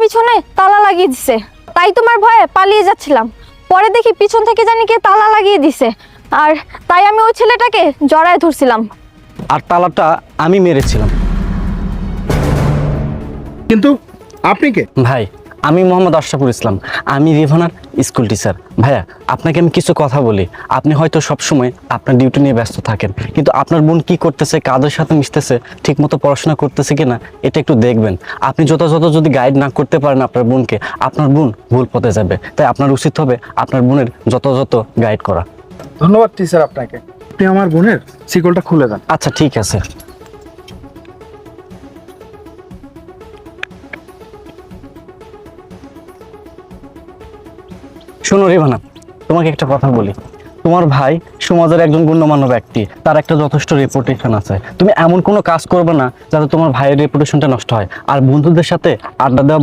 পিছনে তালা লাগিয়ে দিছে, তাই তোমার ভয়ে পালিয়ে যাচ্ছিলাম। পরে দেখি পিছন থেকে জানি কে তালা লাগিয়ে দিছে, আর তাই আমি ওই ছেলেটাকে জড়ায় ধরছিলাম। আর তালাটা আমি মেরেছিলাম। কিন্তু আপনি কে? ভাই, আমি মোহাম্মদ আশরাফুল ইসলাম, আমি রিভানার স্কুল টিচার। ভাইয়া, আপনাকে আমি কিছু কথা বলি। আপনি হয়তো সবসময় আপনার ডিউটি নিয়ে ব্যস্ত থাকেন, কিন্তু আপনার বোন কি করতেছে, কাদের সাথে মিশতেছে, ঠিকমতো পড়াশোনা করতেছে কিনা এটা একটু দেখবেন। আপনি যথাযথ যদি গাইড না করতে পারেন আপনার বোনকে, আপনার বোন ভুল পথে যাবে। তাই আপনার উচিত হবে আপনার বোনের যথাযথ গাইড করা। ধন্যবাদ টিচার আপনাকে। আপনি আমার বোনের শিকলটা খুলে দেন। আচ্ছা, ঠিক আছে। শোনো রিভানা, তোমাকে একটা কথা বলি। তোমার ভাই সমাজের একজন গণ্যমান্য ব্যক্তি, তার একটা যথেষ্ট রেপুটেশন আছে। তুমি এমন কোনো কাজ করবে না যাতে তোমার ভাইয়ের রেপুটেশনটা নষ্ট হয়। আর বন্ধুদের সাথে আড্ডা দেওয়া